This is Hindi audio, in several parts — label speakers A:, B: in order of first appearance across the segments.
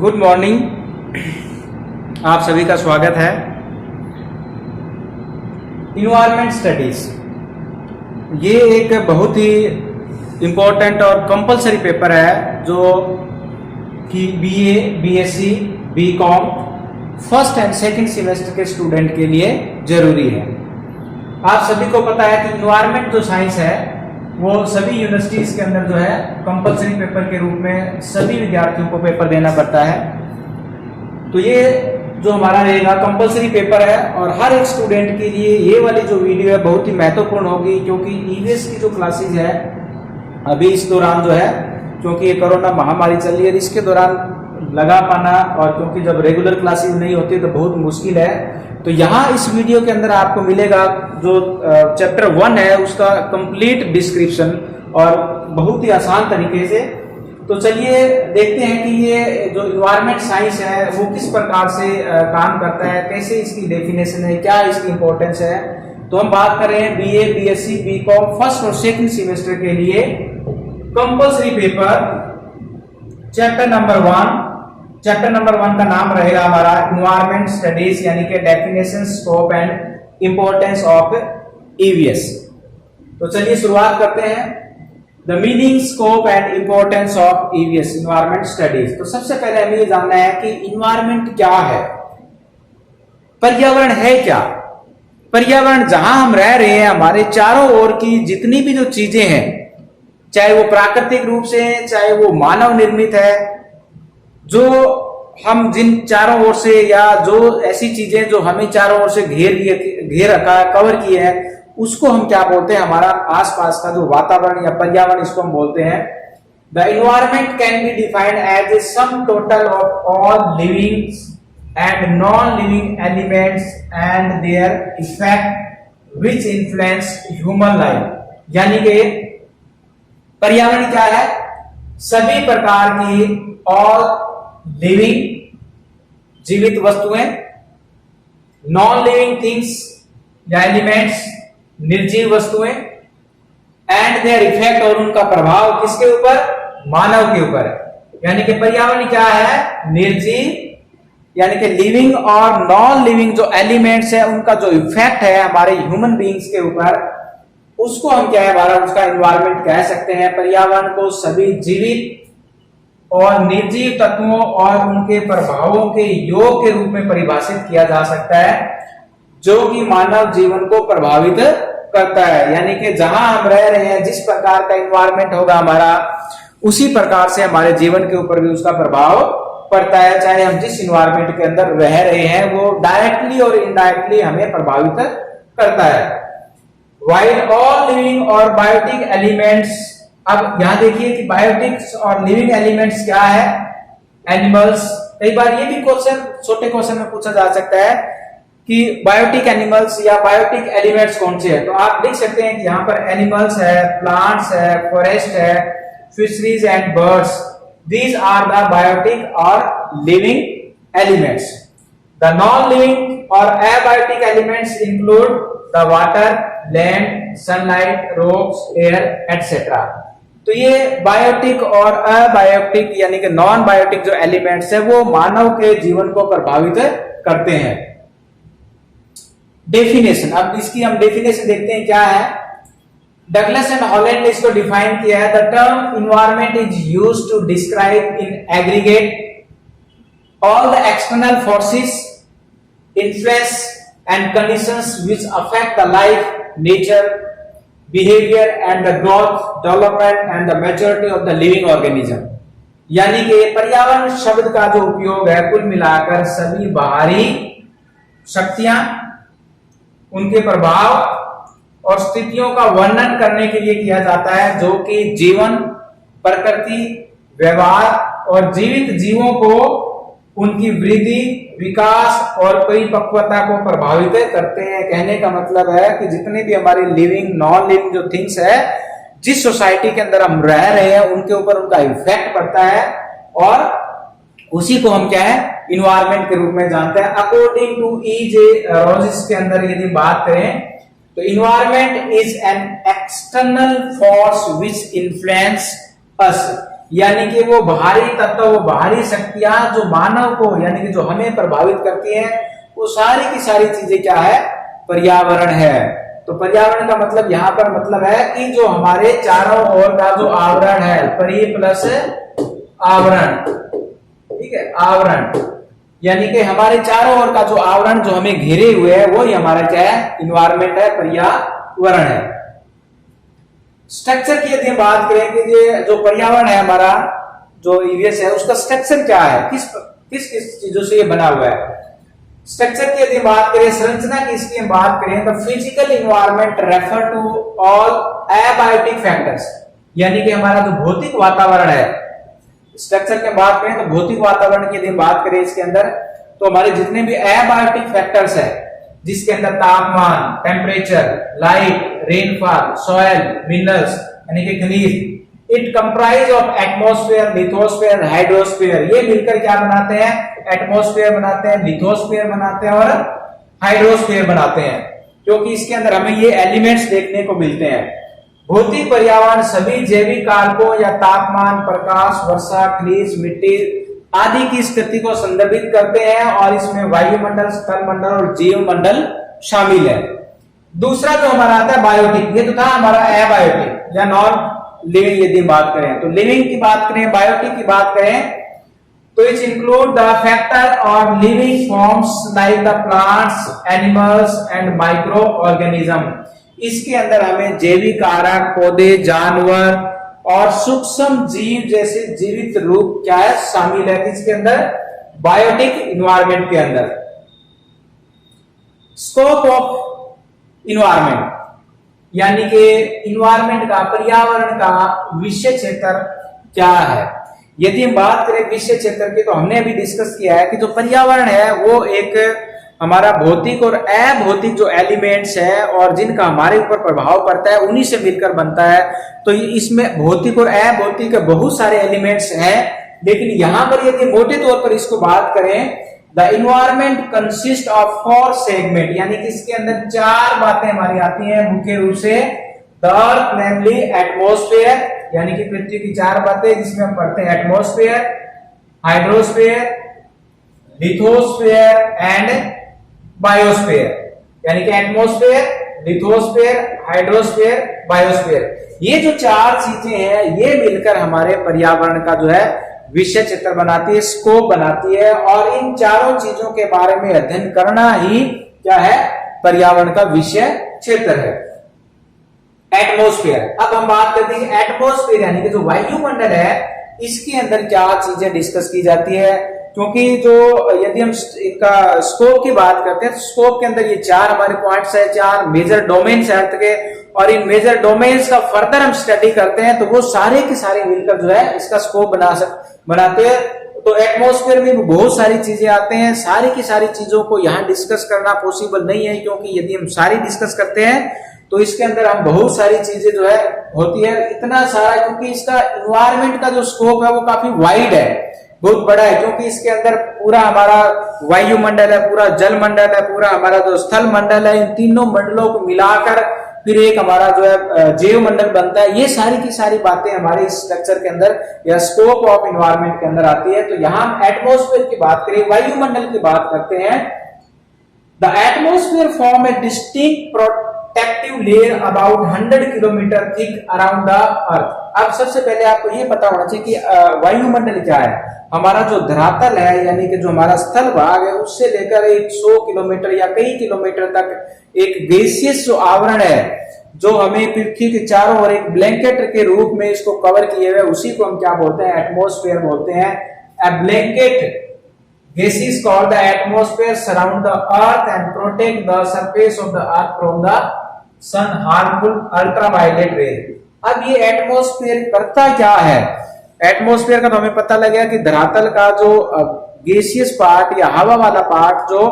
A: Good morning. आप सभी का स्वागत है। इन्वायरमेंट स्टडीज ये एक बहुत ही इम्पोर्टेंट और कंपलसरी पेपर है जो कि BA, BSc, BCom first and second semester के स्टूडेंट के लिए जरूरी है। आप सभी को पता है कि इन्वायरमेंट जो साइंस है वो सभी यूनिवर्सिटीज के अंदर जो है कंपलसरी पेपर के रूप में सभी विद्यार्थियों को पेपर देना पड़ता है। तो ये जो हमारा रहेगा कंपलसरी पेपर है और हर एक स्टूडेंट के लिए ये वाली जो वीडियो है बहुत ही महत्वपूर्ण होगी, क्योंकि ईवीएस की जो क्लासेस है अभी इस दौरान जो है, क्योंकि ये कोरोना महामारी चल रही है, इसके दौरान लगा पाना और क्योंकि जब रेगुलर क्लासेस नहीं होती तो बहुत मुश्किल है। तो यहाँ इस वीडियो के अंदर आपको मिलेगा जो चैप्टर 1 है उसका कंप्लीट डिस्क्रिप्शन और बहुत ही आसान तरीके से। तो चलिए देखते हैं कि ये जो इन्वायरमेंट साइंस है वो किस प्रकार से काम करता है, कैसे इसकी डेफिनेशन है, क्या इसकी इंपॉर्टेंस है। तो हम बात कर रहे हैं बीए, बीएससी, बीकॉम फर्स्ट और सेकंड सेमेस्टर के लिए compulsory paper chapter number 1। Chapter number 1 का नाम रहेगा हमारा इन्वायरमेंट स्टडीज, यानी कि definition, scope and importance of EVS. तो चलिए शुरुआत करते हैं। The meaning, scope and importance of EVS, environment studies. तो सबसे पहले हमें ये जानना है कि इन्वायरमेंट क्या है, पर्यावरण है क्या। पर्यावरण जहां हम रह रहे हैं, हमारे चारों ओर की जितनी भी जो चीजें हैं, चाहे वो प्राकृतिक रूप से है, चाहे वो मानव निर्मित है, जो हम जिन चारों ओर से या जो ऐसी चीजें जो हमें चारों ओर से घेर रखा है, कवर किए हैं, उसको हम क्या बोलते हैं, हमारा आसपास का जो वातावरण या पर्यावरण, इसको हम बोलते हैं। The environment can be defined as a sum total of all living and non living elements and their effect which influence human life. यानी कि पर्यावरण क्या है, सभी प्रकार की ऑल लिविंग जीवित वस्तुएं, नॉन लिविंग थिंग्स या एलिमेंट्स निर्जीव वस्तुएं, एंड देयर इफेक्ट और उनका प्रभाव किसके ऊपर, मानव के ऊपर है। यानी कि पर्यावरण क्या है, निर्जीव यानी कि लिविंग और नॉन लिविंग जो एलिमेंट्स है उनका जो इफेक्ट है हमारे ह्यूमन बीइंग्स के ऊपर, उसको हम क्या है, हमारा उसका एनवायरनमेंट कह सकते हैं। पर्यावरण को सभी जीवित और निर्जीव तत्वों और उनके प्रभावों के योग के रूप में परिभाषित किया जा सकता है, जो कि मानव जीवन को प्रभावित करता है। यानी कि जहां हम रह रहे हैं, जिस प्रकार का एनवायरनमेंट होगा हमारा, उसी प्रकार से हमारे जीवन के ऊपर भी उसका प्रभाव पड़ता है। चाहे हम जिस एनवायरनमेंट के अंदर रह रहे हैं वो डायरेक्टली और इनडायरेक्टली हमें प्रभावित करता है। व्हाइल ऑल लिविंग और बायोटिक एलिमेंट्स, अब यहां देखिए कि बायोटिक्स और लिविंग एलिमेंट्स क्या है, एनिमल्स। कई बार ये भी क्वेश्चन छोटे क्वेश्चन में पूछा जा सकता है कि बायोटिक एनिमल्स या बायोटिक एलिमेंट्स कौन से है। तो आप देख सकते हैं कि यहाँ पर एनिमल्स है, प्लांट्स है, फॉरेस्ट है, fisheries and birds, these are the biotic और living elements. The non living और abiotic elements include the water, land, sunlight, rocks, air etcetera. तो ये बायोटिक और अबायोटिक यानी कि नॉन बायोटिक जो एलिमेंट्स है वो मानव के जीवन को प्रभावित करते हैं। डेफिनेशन, अब इसकी हम डेफिनेशन देखते हैं क्या है। डगलस एंड हॉलैंड ने इसको डिफाइन किया है। The term environment is used to describe in aggregate all the external forces, influence and conditions which affect the life, nature, behaviour and the growth, development and the maturity of the living organism. यानी कि पर्यावरण शब्द का जो उपयोग है कुल मिलाकर सभी बाहरी शक्तियां, उनके प्रभाव और स्थितियों का वर्णन करने के लिए किया जाता है, जो कि जीवन, प्रकृति, व्यवहार और जीवित जीवों को उनकी वृद्धि, विकास और परिपक्वता को प्रभावित करते हैं। कहने का मतलब है कि जितने भी हमारी लिविंग, नॉन लिविंग जो थिंग्स है, जिस सोसाइटी के अंदर हम रह रहे हैं, उनके ऊपर उनका इफेक्ट पड़ता है और उसी को हम क्या है, इन्वायरमेंट के रूप में जानते हैं। According to E.J. रोजिस के अंदर यदि बात करें तो environment is an external force which influence अस। यानी कि वो बाहरी तत्व, वो बाहरी शक्तियां जो मानव को यानी कि जो हमें प्रभावित करती हैं, वो सारी की सारी चीजें क्या है? पर्यावरण है। तो पर्यावरण का मतलब यहाँ पर मतलब है कि जो हमारे चारों ओर का जो आवरण है, परि प्लस आवरण, ठीक है, आवरण, यानी कि हमारे चारों ओर का जो आवरण जो हमें घेरे हुए है, वो ही हमारा क्या है? इन्वायरमेंट है, पर्यावरण है। स्ट्रक्चर की यदि हम बात करें कि ये जो पर्यावरण है हमारा, जो ईवीएस है, उसका स्ट्रक्चर क्या है, किस किस किस चीजों से ये बना हुआ है? स्ट्रक्चर की यदि बात करें, संरचना की इसकी हम बात करें, तो physical environment refer to all abiotic factors, यानी कि हमारा जो भौतिक वातावरण है, स्ट्रक्चर की बात करें तो भौतिक वातावरण की यदि बात करें इसके अंदर, तो हमारे जितने भी एबायोटिक फैक्टर्स है, जिसके अंदर तापमान, temperature, light, rainfall, soil, minerals यानी कि खनिज, it comprise of atmosphere, lithosphere, hydrosphere, ये मिलकर क्या बनाते हैं? एटमॉस्फेयर बनाते हैं, लिथोस्फेयर बनाते हैं और हाइड्रोस्फेयर बनाते हैं, क्योंकि इसके अंदर हमें ये एलिमेंट्स देखने को मिलते हैं। भौतिक पर्यावरण सभी जैविक कारकों या तापमान, प्रकाश, वर्षा, खनिज, मिट्टी आदि की स्थिति को संदर्भित करते हैं, और इसमें वायुमंडल, स्थलमंडल और जीवमंडल शामिल है। दूसरा जो हमारा आता है बायोटिक, ये तो था हमारा एबायोटिक या नॉन लिविंग। यदि बात करें तो लिविंग की बात करें, बायोटिक की बात करें, तो इट इंक्लूड द फैक्टर और living forms like the plants, animals and micro organism. इसके अंदर हमें जैविक कारक, पौधे, जानवर और सूक्ष्म जीव जैसे जीवित रूप क्या है? शामिल है इसके अंदर, बायोटिक इन्वायरमेंट के अंदर। स्कोप ऑफ इन्वायरमेंट, यानी कि इन्वायरमेंट का, पर्यावरण का विषय क्षेत्र क्या है? यदि हम बात करें विषय क्षेत्र की, तो हमने अभी डिस्कस किया है कि जो पर्यावरण है वो एक हमारा भौतिक और अभौतिक जो एलिमेंट्स है और जिनका हमारे ऊपर प्रभाव पड़ता है, उन्हीं से मिलकर बनता है। तो इसमें भौतिक और अभौतिक बहुत सारे एलिमेंट्स हैं, लेकिन यहां पर यदि मोटे तौर पर इसको बात करें, the environment consist of 4 segment, यानी कि इसके अंदर 4 बातें हमारी आती हैं मुख्य रूप से। द अर्थ नेमली एटमॉस्फेयर, यानी कि पृथ्वी की 4 बातें जिसमें हम पढ़ते हैं, atmosphere, hydrosphere, lithosphere and biosphere, यानी कि एटमॉस्फेयर, लिथोस्फेयर, हाइड्रोस्फेयर, बायोस्फेयर। ये जो 4 चीजें हैं, ये मिलकर हमारे पर्यावरण का जो है विषय क्षेत्र बनाती है, स्कोप बनाती है, और इन चारों चीजों के बारे में अध्ययन करना ही क्या है? पर्यावरण का विषय क्षेत्र है। एटमॉस्फेयर, अब हम बात करते हैं एटमॉस्फेयर यानी कि जो वायुमंडल है, इसके अंदर क्या चीजें डिस्कस की जाती है, क्योंकि जो यदि हम इसका स्कोप की बात करते हैं, तो स्कोप के अंदर ये 4 हमारे पॉइंट्स है, 4 मेजर डोमेन्स है अर्थ के, और इन मेजर डोमेन्स का फर्दर हम स्टडी करते हैं, तो वो सारे के सारे मिलकर जो है इसका स्कोप बनाते हैं। तो एटमॉस्फेयर में बहुत सारी चीजें आते हैं, सारी की सारी चीजों को यहाँ डिस्कस करना पॉसिबल नहीं है, क्योंकि यदि हम सारी डिस्कस करते हैं तो इसके अंदर हम बहुत सारी चीजें जो है होती है, इतना सारा, क्योंकि इसका इन्वायरमेंट का जो स्कोप है वो काफी वाइड है, बहुत बड़ा है, क्योंकि इसके अंदर पूरा हमारा वायुमंडल है, पूरा जल मंडल है, पूरा हमारा जो स्थल मंडल है, इन तीनों मंडलों को मिलाकर फिर एक हमारा जो है जैव मंडल बनता है। ये सारी की सारी बातें हमारे इस स्ट्रक्चर के अंदर या स्कोप ऑफ एनवायरनमेंट के अंदर आती है। तो यहां एटमॉस्फेयर की बात करें, वायुमंडल की बात करते हैं। The atmosphere form A distinct protective layer about 100 kilometre thick around the earth. अब सबसे पहले आपको ये पता होना चाहिए कि वायुमंडल क्या है। हमारा जो धरातल है यानी कि जो हमारा स्थल भाग है उससे लेकर 100 किलोमीटर या कई किलोमीटर तक एक गैसियस जो आवरण है जो हमें पृथ्वी के चारों ओर एक ब्लैंकेट के रूप में इसको कवर किए हुए, उसी को हम क्या बोलते हैं, एटमॉस्फेयर बोलते हैं। ए blanket gases called the atmosphere surround the earth and protect the surface of the earth from the sun harmful ultraviolet rays। अब ये एटमॉस्फेयर करता क्या है? एटमॉस्फेयर का तो हमें पता लग गया कि धरातल का जो गैसियस पार्ट या हवा वाला पार्ट जो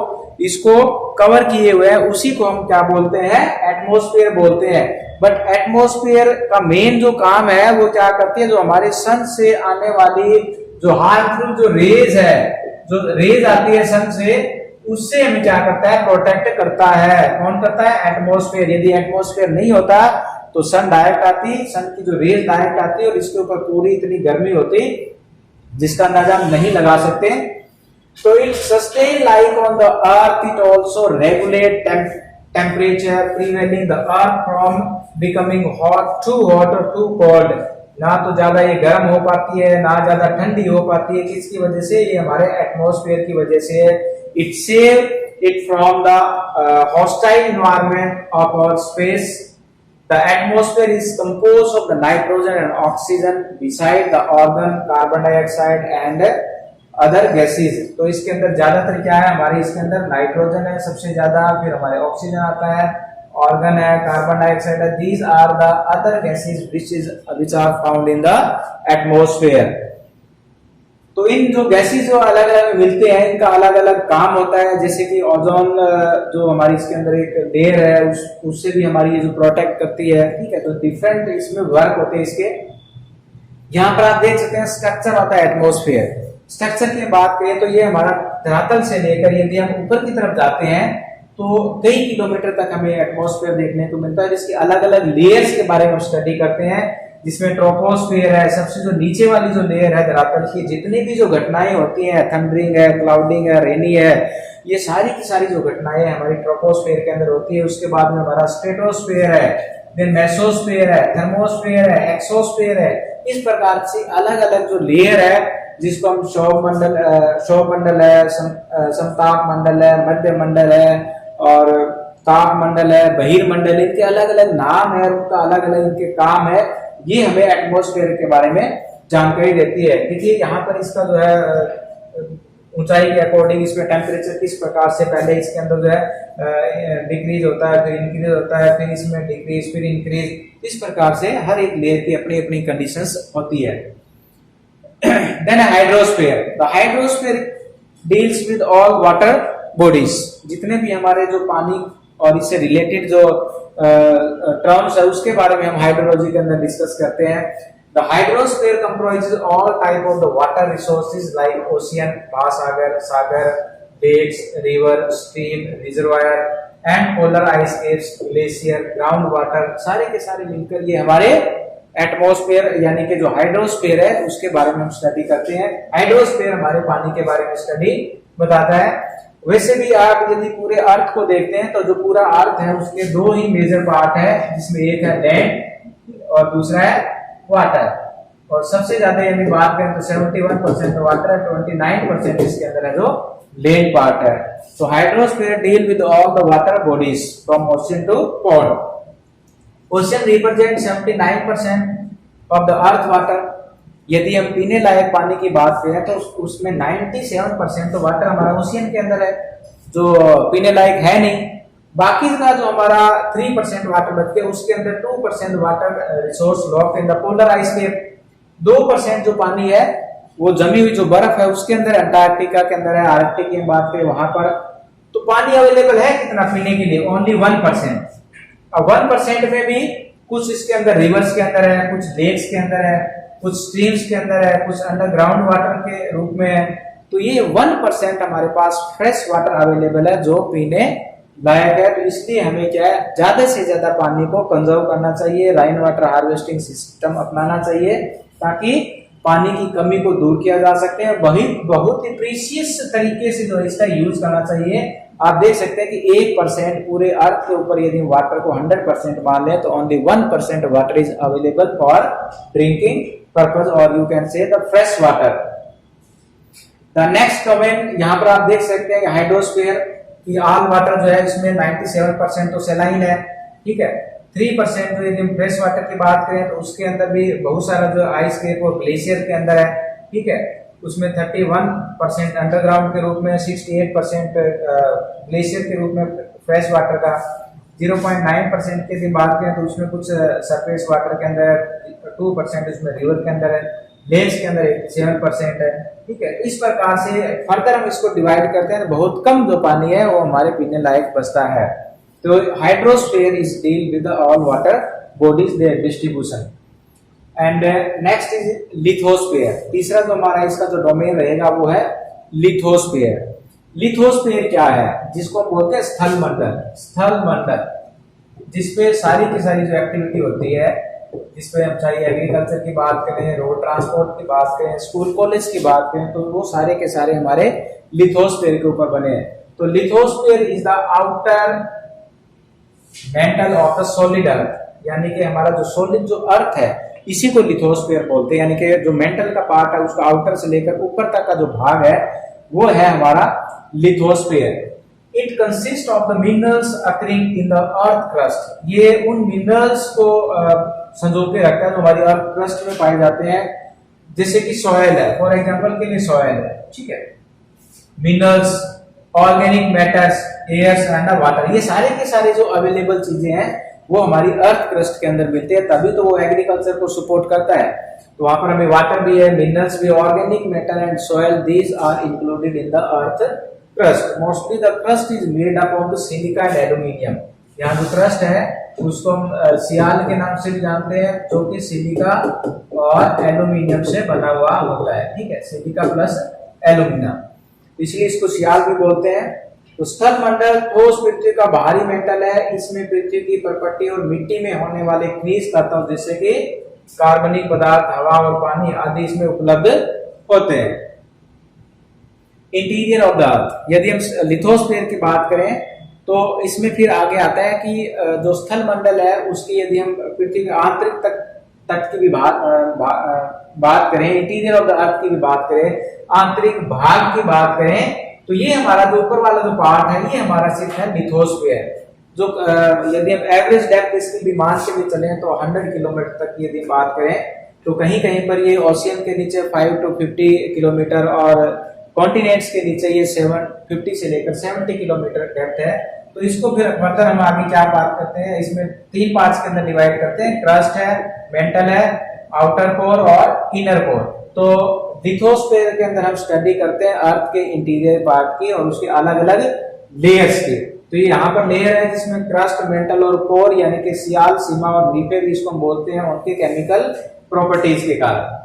A: इसको कवर किए हुए हैं उसी को हम क्या बोलते हैं, एटमॉस्फेयर बोलते हैं। बट एटमॉस्फेयर का मेन जो काम है वो क्या करती है, जो हमारे सन से आने वाली जो हार्मफुल जो रेज है, जो रेज आती है सन से, उससे हमें क्या करता है, प्रोटेक्ट करता है। कौन करता है? एटमॉस्फेयर। यदि एटमॉस्फेयर नहीं होता तो सन डायरेक्ट आती, सन की जो रेज डायरेक्ट आती और इसके ऊपर पूरी इतनी गर्मी होती जिसका अंदाजा हम नहीं लगा सकते। तो it sustain life on the earth, it also regulate temperature prevailing the earth from becoming hot और टू कोल्ड। ना तो ज्यादा ये गर्म हो पाती है ना ज्यादा ठंडी हो पाती है। किसकी वजह से? ये हमारे एटमॉस्फेयर की वजह से। It save it from the hostile environment of our space. The atmosphere is composed of the nitrogen and oxygen beside the argon, carbon dioxide and other gases. तो इसके अंदर ज्यादातर क्या है? हमारे इसके अंदर नाइट्रोजन है सबसे ज्यादा, फिर हमारे ऑक्सीजन आता है, ऑर्गन है, कार्बन डाइऑक्साइड है। These are the other gases which are found in the atmosphere. तो इन जो गैसेस जो अलग अलग मिलते हैं इनका अलग अलग काम होता है। जैसे कि ओजोन जो हमारी इसके अंदर एक लेयर है उससे भी हमारी ये जो प्रोटेक्ट करती है, ठीक है। तो डिफरेंट इसमें वर्क होते हैं इसके। यहाँ पर आप देख सकते हैं स्ट्रक्चर होता है एटमॉस्फेयर। स्ट्रक्चर की बात करें तो ये हमारा धरातल से लेकर यदि हम ऊपर की तरफ जाते हैं तो कई किलोमीटर तक हमें एटमॉस्फेयर देखने को मिलता है, जिसकी अलग अलग लेयर्स के बारे में स्टडी करते हैं, जिसमें ट्रोपोस्फियर है, सबसे जो नीचे वाली जो लेयर है धरातल की, जितनी भी जो घटनाएं होती हैं, थंडरिंग है, क्लाउडिंग है, रेनी है, ये सारी की सारी जो घटनाएं हमारी ट्रोपोस्फियर के अंदर होती है। उसके बाद में हमारा स्ट्रेटोस्फियर है, देन मेसोस्फियर है, थर्मोस्फियर है, एक्सोस्फियर है। इस प्रकार से अलग अलग जो लेयर है जिसको हम शोभ मंडल है, समताप मंडल है, मध्य मंडल है और ताप मंडल है, बहिर्मंडल है, इनके अलग अलग नाम है और उनका अलग अलग इनके काम है। ये हमें एटमॉस्फेयर के बारे में जानकारी देती है। देखिए यहाँ पर इसका जो है ऊंचाई के अकॉर्डिंग इसमें टेम्परेचर किस प्रकार से पहले इसके अंदर जो है डिक्रीज होता है, फिर इंक्रीज होता है, फिर इसमें डिक्रीज, फिर इंक्रीज। इस प्रकार से हर एक लेयर की अपनी अपनी कंडीशंस होती है। Then hydrosphere. The hydrosphere deals with all water bodies. जितने भी हमारे जो पानी और इससे रिलेटेड जो टर्म्स है उसके बारे में हम हाइड्रोलॉजी के अंदर डिस्कस करते हैं। The hydrosphere comprises all type of the water resources like ocean, महासागर, सागर, lakes, river, stream, reservoir and polar ice caps, glacier, ground water, सारे के सारे मिलकर ये हमारे एटमॉस्फेयर यानी कि जो हाइड्रोस्फीयर है उसके बारे में हम स्टडी करते हैं। हाइड्रोस्फीयर हमारे पानी के बारे में स्टडी बताता है। वैसे भी आप यदि पूरे अर्थ को देखते हैं तो जो पूरा अर्थ है उसके दो ही मेजर पार्ट है, जिसमें एक है लैंड और दूसरा है वाटर। और सबसे ज्यादा यदि बात करें तो 71% वाटर है, 29% इसके अंदर है जो लैंड पार्ट है। So hydrosphere deal with all the water bodies from ocean to pole. Ocean represent 79% of the earth water. यदि हम पीने लायक पानी की बात करें तो उसमें 97% तो वाटर हमारा ओशियन के अंदर है जो पीने लायक है नहीं। बाकी का जो हमारा 3% वाटर बचते हैं उसके अंदर 2% water resource locked in the polar ice cap. 2% जो पानी है वो जमी हुई जो बर्फ है उसके अंदर, अंटार्कटिका के अंदर है, आर्कटिक की बात करें वहां पर तो पानी अवेलेबल है कितना पीने के लिए? ओनली 1%। अब 1% में भी कुछ इसके अंदर रिवर्स के अंदर है, कुछ लेक्स के अंदर है, कुछ स्ट्रीम्स के अंदर है, कुछ अंडरग्राउंड वाटर के रूप में है। तो ये 1% हमारे पास फ्रेश वाटर अवेलेबल है जो पीने लायक है। तो इसलिए हमें क्या है, ज्यादा से ज्यादा पानी को कंजर्व करना चाहिए, राइन वाटर हार्वेस्टिंग सिस्टम अपनाना चाहिए ताकि पानी की कमी को दूर किया जा सके। बहुत ही प्रीशियस तरीके से जो इसका यूज करना चाहिए। आप देख सकते हैं कि 1% पूरे अर्थ के ऊपर यदि वाटर को 100% मान लें तो only 1% water is available for drinking purpose और you can say the fresh water. The next comment यहाँ पर आप देख सकते हैं हाइड्रोस्फीयर की ऑल वाटर जो है इसमें 97% तो सैलाइन है, ठीक है। 3% जो यदि फ्रेश वाटर की बात करें तो उसके अंदर भी बहुत सारा जो आइस कैप और ग्लेशियर के अंदर है, ठीक है। उसमें 31% अंडरग्राउंड के रूप में, 68% ग्लेशियर के रूप में फ्रेश वाटर का, 0.9% की बात करें तो उसमें कुछ सरफेस वाटर के अंदर, 2% उसमें रिवर के अंदर है, लेक्स के अंदर 7% है, ठीक है। इस प्रकार से फर्दर हम इसको डिवाइड करते हैं, बहुत कम जो पानी है वो हमारे पीने लायक बचता है। तो hydrosphere is deal with all water bodies there distribution. And next is lithosphere. तीसरा जो हमारा इसका जो डोमेन रहेगा वो है लिथोस्फीयर। लिथोस्फीयर क्या है? जिसको हम बोलते हैं स्थल मंडल। स्थल मंडल जिसपे सारी की सारी जो एक्टिविटी होती है, जिसपे हम चाहे एग्रीकल्चर की बात करें, रोड ट्रांसपोर्ट की बात करें, स्कूल कॉलेज की बात करें, तो वो सारे के सारे हमारे लिथोस्फीयर के ऊपर बने हैं। तो lithosphere is the outer mental of the solid earth, यानी कि हमारा जो सॉलिड जो अर्थ है इसी को लिथोस्फीयर बोलते हैं। यानी कि जो मेंटल का पार्ट है उसका आउटर से लेकर ऊपर तक का जो भाग है वो है हमारा lithosphere. It consist of the minerals occurring in the earth crust. ये उन मिनरल्स को संजो के रखता है जो हमारी अर्थ क्रस्ट में पाए जाते हैं, जैसे कि सॉइल है, फॉर एग्जांपल के लिए सॉइल है, ठीक है, minerals, organic matters, airs and water, ये सारे के सारे जो अवेलेबल चीजें हैं वो हमारी अर्थ क्रस्ट के अंदर मिलते हैं, तभी तो वो एग्रीकल्चर को सपोर्ट करता है। तो वहां पर हमें वाटर भी है, मिनरल्स भी, organic matter and soil, these are included in the earth crust. Mostly the crust is made up of the silica and aluminium. यहाँ जो क्रस्ट है उसको हम सियाल के नाम से भी जानते हैं, जो कि सिलिका और एल्यूमिनियम से बना हुआ होता है, ठीक है, सिलिका प्लस एल्यूमिनियम, इसलिए इसको सियाल भी बोलते हैं। तो स्थल मंडल ठोस पृथ्वी का बाहरी मेंटल है, इसमें पृथ्वी की परपट्टी और मिट्टी में होने वाले खनिज तत्व जैसे कि कार्बनिक पदार्थ, हवा और पानी आदि इसमें उपलब्ध होते हैं। इंटीरियर ऑफ द अर्थ, यदि हम लिथोस्फीयर की बात करें तो इसमें फिर आगे आता है कि जो स्थल मंडल है उसकी यदि हम पृथ्वी के आंतरिक तट की भी बात करें, इंटीरियर ऑफ द अर्थ की भी बात करें, आंतरिक भाग की बात करें, तो ये हमारा जो ऊपर वाला जो पार्ट है ये हमारा सिर्फ है लिथोस्फीयर। जो यदि हम एवरेज डेप्थ इसकी भी मान के भी चले तो 100 किलोमीटर तक की यदि बात करें तो कहीं कहीं पर ये ओशियन के नीचे 5 to 50 किलोमीटर और कॉन्टिनेंट्स के नीचे ये 750 से लेकर 70 किलोमीटर डेप्थ है। तो इसको फिर फर्दर हम आगे क्या बात करते हैं, इसमें 3 पार्ट्स के अंदर डिवाइड करते हैं, क्रस्ट है, मेंटल है, आउटर कोर और इनर कोर। तो लिथोस्फीयर के अंदर हम स्टडी करते हैं अर्थ के इंटीरियर पार्ट की और उसके अलग अलग लेयर्स की। तो ये यहाँ पर लेयर है जिसमें क्रस्ट, मेंटल और कोर यानी कि सियाल, सीमा और रीफे भी इसको हम बोलते हैं उनके केमिकल प्रॉपर्टीज के कारण।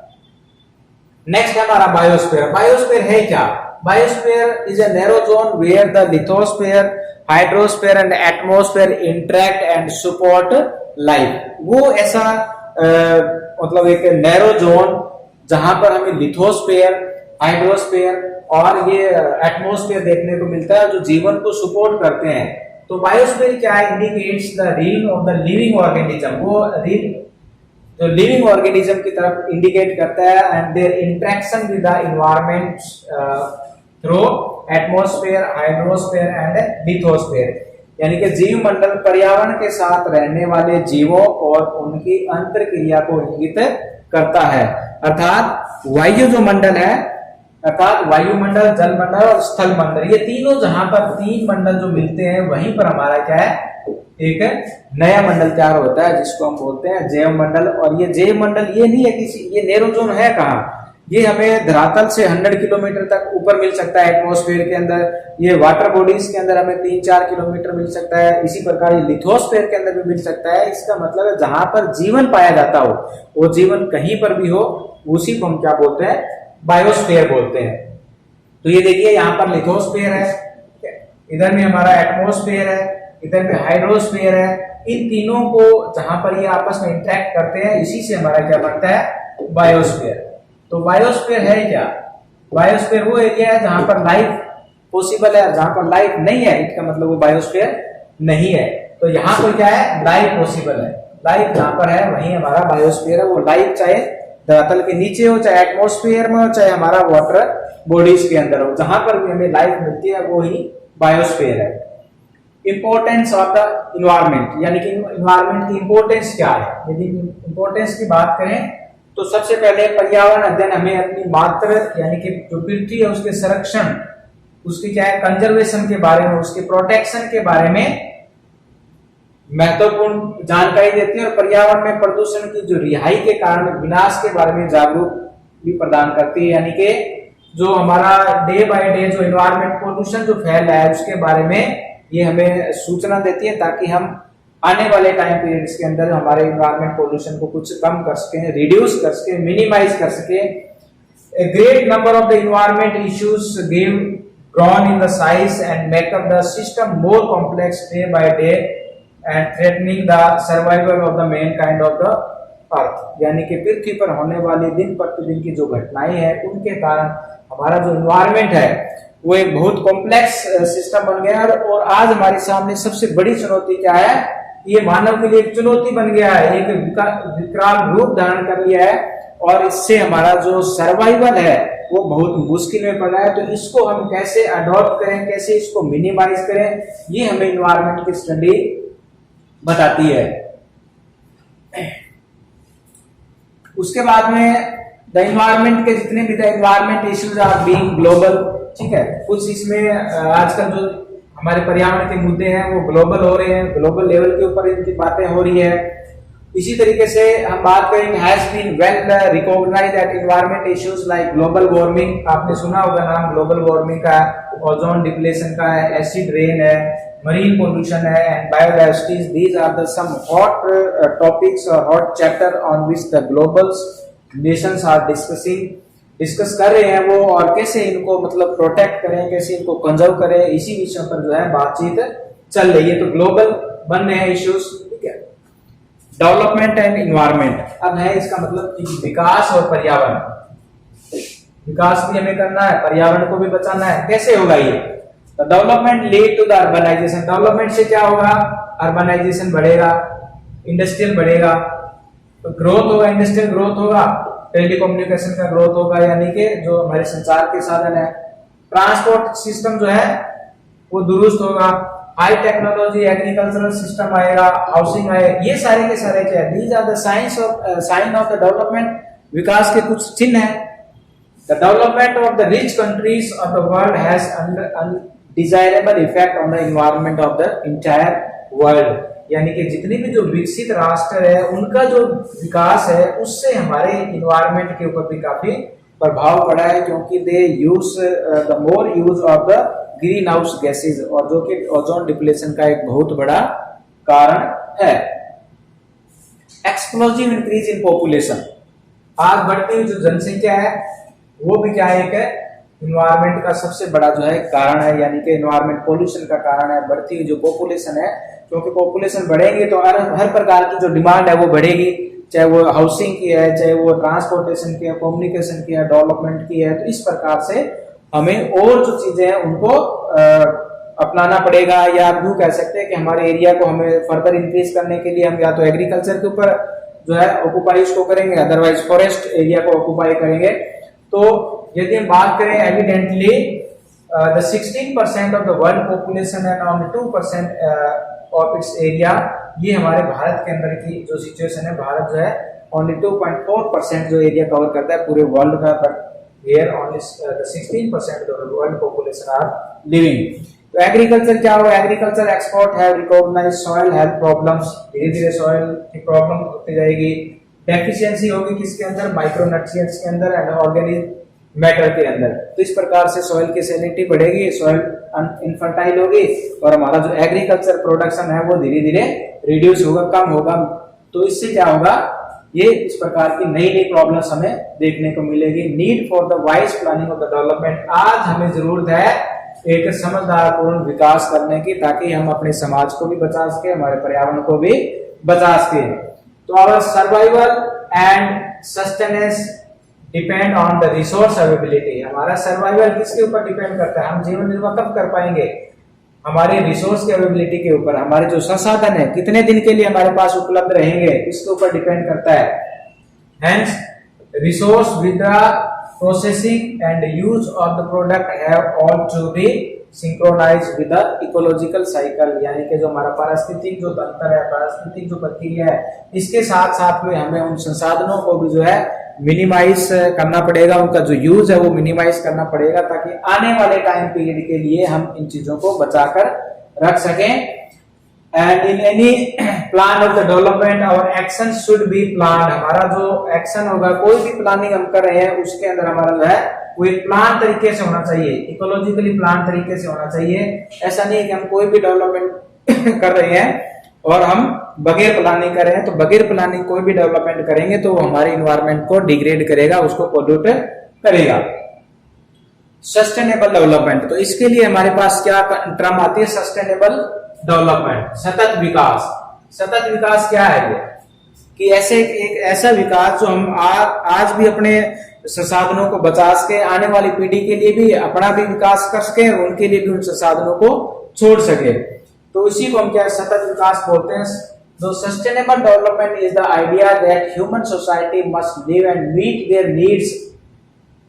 A: नेक्स्ट है हमारा बायोस्फीयर। बायोस्फीयर है क्या? Biosphere is a narrow zone where the lithosphere, hydrosphere and atmosphere interact and support life. वो ऐसा मतलब एक नैरो जोन जहां पर हमें लिथोस्फीयर, हाइड्रोस्फीयर और ये एटमॉस्फेयर देखने को मिलता है जो जीवन को सपोर्ट करते हैं। तो बायोस्फीयर क्या है? Indicates the reel of the living organism. वो रील जो लिविंग ऑर्गेनिज्म की तरफ इंडिकेट करता है and there interaction with the environment through atmosphere, hydrosphere and lithosphere. यानी कि जीव मंडल पर्यावरण के साथ रहने वाले जीवों और उनकी अंतर क्रिया को इंगित करता है। अर्थात वायु जो मंडल है, अर्थात वायुमंडल, जल मंडल और स्थल मंडल, ये तीनों जहां पर 3 मंडल जो मिलते हैं वहीं पर हमारा क्या है, एक नया मंडल तैयार होता है जिसको हम बोलते हैं जैव मंडल। और ये जैव मंडल ये नहीं है कि ये नैरो जोन है कहाँ, ये हमें धरातल से 100 किलोमीटर तक ऊपर मिल सकता है एटमॉस्फेयर के अंदर। ये वाटर बॉडीज के अंदर हमें 3-4 किलोमीटर मिल सकता है। इसी प्रकार ये लिथोस्फीयर के अंदर भी मिल सकता है। इसका मतलब है जहां पर जीवन पाया जाता हो, वो जीवन कहीं पर भी हो, उसी को हम क्या बोलते हैं, बायोस्फीयर बोलते हैं। तो ये देखिए यहाँ पर लिथोस्फीयर है, इधर में हमारा एटमॉस्फेयर है, इधर में हाइड्रोस्फीयर है। इन तीनों को जहां पर ये आपस में इंटरेक्ट करते हैं, इसी से हमारा क्या बनता है, बायोस्फीयर। तो बायोस्फीयर है क्या? बायोस्फीयर वो एरिया है जहां पर लाइफ पॉसिबल है, जहां पर लाइफ नहीं है इसका मतलब वो बायोस्फीयर नहीं है। तो यहाँ पर क्या है, लाइफ पॉसिबल है, लाइफ जहां पर है वही हमारा बायोस्फीयर है। वो लाइफ चाहे धरातल के नीचे हो, चाहे एटमॉस्फेयर में हो, चाहे हमारा वाटर बॉडीज के अंदर हो, जहां पर भी हमें लाइफ मिलती है वो ही बायोस्फीयर है। इंपोर्टेंस ऑफ द इन्वायरमेंट, यानी कि इन्वायरमेंट की इंपोर्टेंस क्या है। यदि इंपोर्टेंस की बात करें तो सबसे पहले पर्यावरण अध्ययन हमें अपनी मात्र यानी कि जो पृथ्वी है उसके संरक्षण, उसकी क्या है, कंजर्वेशन के बारे में, उसके प्रोटेक्शन के बारे में महत्वपूर्ण जानकारी देती है और पर्यावरण में प्रदूषण की जो रिहाई के कारण विनाश के बारे में जागरूक भी प्रदान करती है। यानी कि जो हमारा डे बाय डे जो इन्वायरमेंट पोल्यूशन जो फैल रहा है उसके बारे में ये हमें सूचना देती है, ताकि हम आने वाले टाइम पीरियड्स के अंदर हमारे इन्वायरमेंट पोल्यूशन को कुछ कम कर सके, रिड्यूस कर सके, मिनिमाइज कर सके। A great number of the environment issues grown in the size and make up the system more complex day by day and threatening the survival of the Mankind of the अर्थ, यानी कि पृथ्वी पर होने वाली दिन प्रतिदिन की जो घटनाएं हैं उनके कारण हमारा जो एनवायरनमेंट है वो एक बहुत कॉम्प्लेक्स सिस्टम बन गया है। और आज हमारे सामने सबसे बड़ी चुनौती क्या है, ये मानव के लिए एक चुनौती बन गया है, एक विकराल रूप धारण कर लिया है और इससे हमारा जो सर्वाइवल है वो बहुत मुश्किल में पड़ा है। तो इसको हम कैसे अडॉप्ट करें, कैसे इसको मिनिमाइज करें, ये हमें एनवायरनमेंट की स्टडी बताती है। उसके बाद में द एनवायरनमेंट के जितने भी the environment issues are being global, ठीक है, कुछ इसमें आजकल जो हमारे पर्यावरण के मुद्दे हैं वो ग्लोबल हो रहे हैं, ग्लोबल लेवल के ऊपर इनकी बातें हो रही है। इसी तरीके से हम बात करेंगे has been well recognised that environment issues like global warming, आपने सुना होगा नाम ग्लोबल वार्मिंग का, ओजोन डिप्लेशन का है, एसिड रेन है, मरीन पोल्यूशन है and biodiversity, these are the some hot topics और hot chapter on which the global nations are discuss कर रहे हैं वो, और कैसे इनको मतलब प्रोटेक्ट करें, कैसे इनको कंजर्व करें, इसी विषय पर जो है बातचीत चल रही है। तो ग्लोबल बन रहे हैं इश्यूज, ठीक है। डेवलपमेंट एंड एनवायरनमेंट, अब है इसका मतलब कि विकास और पर्यावरण, विकास भी हमें करना है, पर्यावरण को भी बचाना है, कैसे होगा ये? तो development lead to the urbanisation, development से क्या होगा, अर्बनाइजेशन बढ़ेगा, इंडस्ट्रियल बढ़ेगा, तो ग्रोथ होगा, इंडस्ट्रियल ग्रोथ होगा, टेलीकम्युनिकेशन का ग्रोथ होगा, यानी कि जो हमारे संचार के साधन है, ट्रांसपोर्ट सिस्टम जो है वो दुरुस्त होगा, हाई टेक्नोलॉजी एग्रीकल्चरल सिस्टम आएगा, हाउसिंग आएगा, ये सारे के सारे क्या है, these are the sign of the development, विकास के कुछ चिन्ह है। The development of the rich countries of the world has undesirable effect on the environment of the entire world, यानी कि जितने भी जो विकसित राष्ट्र है उनका जो विकास है उससे हमारे एनवायरनमेंट के ऊपर भी काफी प्रभाव पड़ा है, क्योंकि they use the more use of the green house gases, और जो कि ओजोन डिप्लेशन का एक बहुत बड़ा कारण है। एक्सप्लोजिव इंक्रीज इन पॉपुलेशन, आज बढ़ती हुई जो जनसंख्या है वो भी क्या है, एक एनवायरनमेंट का सबसे बड़ा जो है कारण है, यानी कि एनवायरनमेंट पोल्यूशन का कारण है। बढ़ती हुई जो पॉपुलेशन है, क्योंकि पॉपुलेशन बढ़ेगी तो हर प्रकार की जो डिमांड है वो बढ़ेगी, चाहे वो हाउसिंग की है, चाहे वो ट्रांसपोर्टेशन की है, कम्युनिकेशन की है, डेवलपमेंट की है। तो इस प्रकार से हमें और जो चीजें हैं उनको अपनाना पड़ेगा, या आप यूं कह सकते हैं कि हमारे एरिया को हमें फर्दर इंक्रीज करने के लिए हम या तो एग्रीकल्चर के ऊपर जो है ऑक्युपाई इसको करेंगे, अदरवाइज फॉरेस्ट एरिया को ऑक्युपाई करेंगे। तो यदि हम बात करें evidently the 16% of the world population and only 2% of its area, ये हमारे भारत के अंदर की जो सिचुएशन है, भारत जो है ओनली 2.4% जो एरिया कवर करता है पूरे वर्ल्ड का, but here only 16% of the world population are living. तो एग्रीकल्चर क्या होगा, agriculture export have recognised soil health problems, धीरे धीरे सॉइल की प्रॉब्लम होती जाएगी, डेफिशिएंसी होगी किसके अंदर, माइक्रोन्यूट्रिएंट्स के अंदर एंड ऑर्गेनिक मैटर के अंदर। तो इस प्रकार से सॉइल की सैलिनिटी बढ़ेगी, सॉइल इनफर्टाइल होगी और हमारा जो एग्रीकल्चर प्रोडक्शन है वो धीरे धीरे रिड्यूस होगा, कम होगा। तो इससे क्या होगा, ये इस प्रकार की नई नई प्रॉब्लम्स हमें देखने को मिलेगी। Need for the wise planning of the development, आज हमें जरूरत है एक समझदारपूर्ण विकास करने की, ताकि हम अपने समाज को भी बचा सके, हमारे पर्यावरण को भी बचा सके। तो our survival and sustenance depend on the resource availability, हमारा सर्वाइवल किसके ऊपर डिपेंड करता है, हम जीवन निर्वाह कब कर पाएंगे, हमारे रिसोर्स की अवेलेबिलिटी के ऊपर, हमारे जो संसाधन है कितने दिन के लिए हमारे पास उपलब्ध रहेंगे, इसके ऊपर डिपेंड करता है। Hence resource withdraw processing and use of the product have all to be synchronized with the ecological cycle, यानी कि जो हमारा पारिस्थितिक जो तंत्र है, पारिस्थितिक जो प्रक्रिया है, इसके साथ साथ में हमें उन संसाधनों को भी जो है मिनिमाइज करना पड़ेगा, उनका जो यूज है वो मिनिमाइज करना पड़ेगा, ताकि आने वाले टाइम पीरियड के लिए हम इन चीजों को बचाकर रख सकें। And in any plan of the development, our action should be planned, हमारा जो एक्शन होगा, कोई भी प्लानिंग हम कर रहे हैं उसके अंदर हमारा जो है वो एक प्लान तरीके से होना चाहिए, इकोलॉजिकली प्लान तरीके से होना चाहिए। ऐसा नहीं है कि हम कोई भी डेवलपमेंट कर रहे हैं और हम बगैर प्लानिंग कर रहे हैं, तो बगैर प्लानिंग कोई भी डेवलपमेंट करेंगे तो हमारे इन्वायरमेंट को डिग्रेड करेगा, उसको पोल्यूट करेगा। सस्टेनेबल डेवलपमेंट, तो इसके लिए हमारे पास क्या टर्म आती है, सस्टेनेबल डेवलपमेंट, सतत विकास। सतत विकास क्या है ये? कि ऐसे एक ऐसा विकास जो हम आज भी अपने संसाधनों को बचा सके, आने वाली पीढ़ी के लिए भी अपना भी विकास कर सके, उनके लिए भी उन संसाधनों को छोड़ सके। तो इसी को हम क्या सतत विकास बोलते हैं। The sustainable development is the idea that human society must live and meet their needs.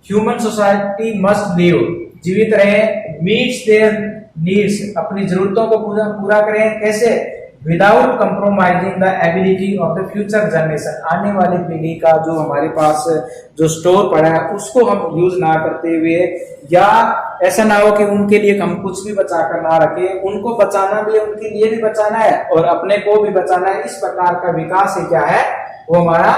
A: Human society must live, जीवित रहे, meets their needs, अपनी जरूरतों को पूरा करें। कैसे? Without compromising the ability of the future generation, आने वाली पीढ़ी का जो हमारे पास जो स्टोर पड़ा है उसको हम यूज ना करते हुए, या ऐसा ना हो कि उनके लिए हम कुछ भी बचा कर ना रखें। उनको बचाना भी है, उनके लिए भी बचाना है और अपने को भी बचाना है। इस प्रकार का विकास है क्या है, वो हमारा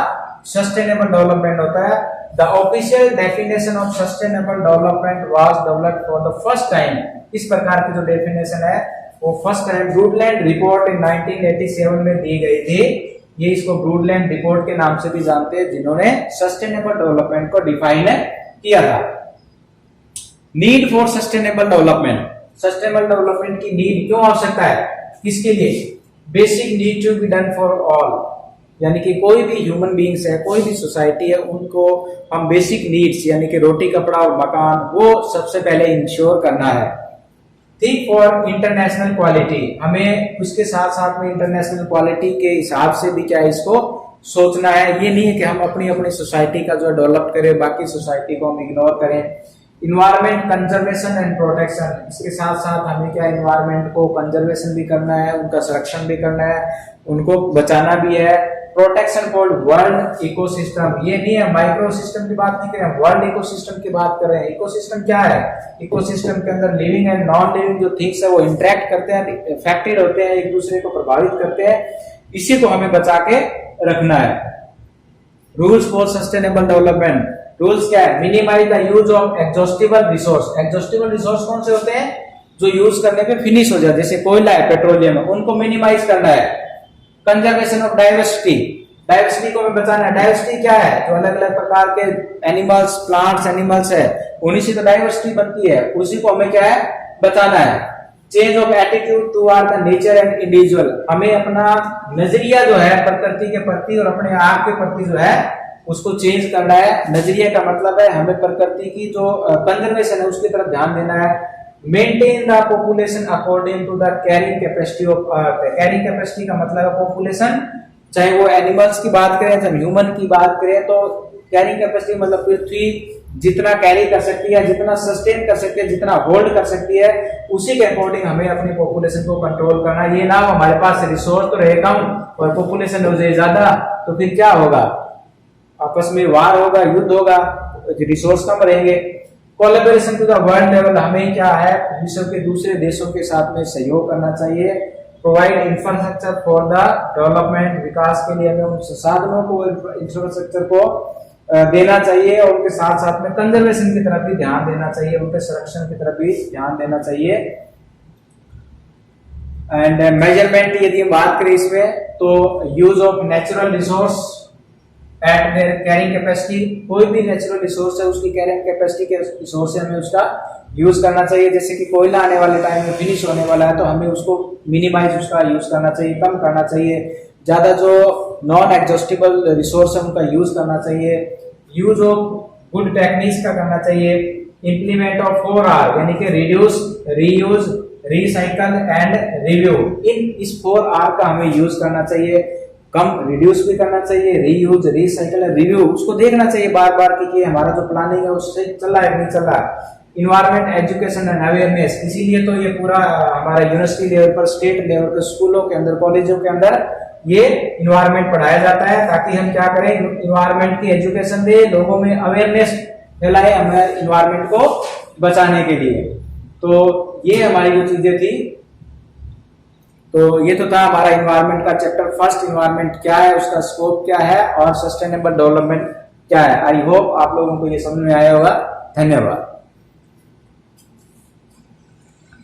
A: सस्टेनेबल डेवलपमेंट होता है। The official definition of sustainable development was developed for the first time. इस प्रकार की जो डेफिनेशन है वो फर्स्ट टाइम ब्रूडलैंड रिपोर्ट इन 1987 में दी गई थी। ये इसको ब्रूडलैंड रिपोर्ट के नाम से भी जानते हैं, जिन्होंने सस्टेनेबल डेवलपमेंट को डिफाइन किया था। Need for sustainable development, sustainable development की नीड क्यों आवश्यकता है, किसके लिए? Basic need to be done for all, यानी कि कोई भी ह्यूमन बीइंग्स है, कोई भी सोसाइटी है, उनको हम बेसिक नीड्स यानी कि रोटी कपड़ा और मकान वो सबसे पहले इंश्योर करना है। थिंक फॉर इंटरनेशनल क्वालिटी, हमें उसके साथ साथ में इंटरनेशनल क्वालिटी के हिसाब से भी क्या इसको सोचना है। ये नहीं है कि हम अपनी अपनी सोसाइटी का जो डेवलप करें, बाकी सोसाइटी को हम इग्नोर करें। इन्वायरमेंट कंजर्वेशन एंड प्रोटेक्शन, इसके साथ साथ हमें क्या इन्वायरमेंट को कंजर्वेशन भी करना है, उनका संरक्षण भी करना है, उनको बचाना भी है। प्रोटेक्शन फॉर वर्ल्ड इकोसिस्टम, ये नहीं है माइक्रो सिस्टम की बात नहीं कर रहे हैं, वर्ल्ड इकोसिस्टम की बात कर रहे हैं। इकोसिस्टम क्या है? इकोसिस्टम के अंदर लिविंग एंड नॉन लिविंग जो थिंग्स है वो इंटरेक्ट करते हैं, इफेक्टेड होते हैं, एक दूसरे को प्रभावित करते हैं। इसी को हमें बचा के रखना है। Rules for sustainable development, rules क्या है? Minimise the use of exhaustible resource. Exhaustible resource कौन से होते हैं? जो यूज करने पे फिनिश हो जाए, जैसे कोयला है, पेट्रोलियम है, उनको मिनिमाइज करना है। कंजर्वेशन ऑफ डाइवर्सिटी, डाइवर्सिटी को हमें बचाना है। डाइवर्सिटी क्या है? जो अलग अलग प्रकार के एनिमल्स, प्लांट्स, एनिमल्स है, उन्हीं से तो डाइवर्सिटी बनती है, उसी को हमें क्या है बचाना है। Change of attitude toward the nature and individual, हमें अपना नजरिया जो है प्रकृति के प्रति और अपने आप के प्रति जो है उसको चेंज करना है। नजरिया का मतलब है हमें प्रकृति की जो कंजर्वेशन है उसकी तरफ ध्यान देना है। Maintain the population according to the carrying capacity of earth. Carrying capacity का मतलब है पॉपुलेशन, चाहे वो एनिमल्स की बात करें, चाहे ह्यूमन की बात करें, तो कैरिंग कैपेसिटी मतलब पृथ्वी जितना कैरी कर सकती है, जितना सस्टेन कर सकती है, जितना होल्ड कर सकती है, उसी के अकॉर्डिंग हमें अपनी पॉपुलेशन को कंट्रोल करना। ये ना हमारे पास रिसोर्स तो रहे कम और पॉपुलेशन हो जाए ज्यादा, तो फिर क्या होगा? आपस में वार होगा, युद्ध होगा, रिसोर्स कम रहेंगे। Collaboration to the world level, हमें क्या है विश्व के दूसरे देशों के साथ में सहयोग करना चाहिए। Provide infrastructure for the development, विकास के लिए हमें उन संसाधनों को, इंफ्रास्ट्रक्चर को देना चाहिए और उनके साथ साथ में कंजर्वेशन की तरफ भी ध्यान देना चाहिए, उनके संरक्षण की तरफ भी ध्यान देना चाहिए। एंड मेजरमेंट यदि हम बात करें इसमें, तो use of natural resource at there carrying capacity, कोई भी नेचुरल रिसोर्स है उसकी कैरिंग कैपेसिटी के हिसाब से हमें उसका यूज करना चाहिए। जैसे कि कोयला आने वाले टाइम में फिनिश होने वाला है, तो हमें उसको मिनिमाइज उसका यूज करना चाहिए, कम करना चाहिए। ज्यादा जो नॉन एग्जॉस्टिबल रिसोर्स है उनका यूज करना चाहिए। यूज ऑफ गुड टेक्निक्स का करना चाहिए। इम्प्लीमेंट ऑफ 4R यानी कि reduce, reuse, recycle and review, इस 4R का हमें यूज करना चाहिए। कम रिड्यूस भी करना चाहिए, रीयूज, रिसाइकल, रिव्यू, उसको देखना चाहिए बार बार कि हमारा जो प्लानिंग है उससे चल रहा है नहीं चल रहा है। इन्वायरमेंट एजुकेशन एंड अवेयरनेस, इसीलिए तो ये पूरा हमारा यूनिवर्सिटी लेवल पर, स्टेट लेवल पर, स्कूलों के अंदर, कॉलेजों के अंदर ये इन्वायरमेंट पढ़ाया जाता है, ताकि हम क्या करें, इन्वायरमेंट की एजुकेशन दे, लोगों में अवेयरनेस फैलाए हमें इन्वायरमेंट को बचाने के लिए। तो ये हमारी जो चीजें थी, तो ये तो था हमारा इन्वायरमेंट का चैप्टर फर्स्ट। इन्वायरमेंट क्या है, उसका स्कोप क्या है और सस्टेनेबल डेवलपमेंट क्या है। आई होप आप लोगों को ये समझ में आया होगा। धन्यवाद।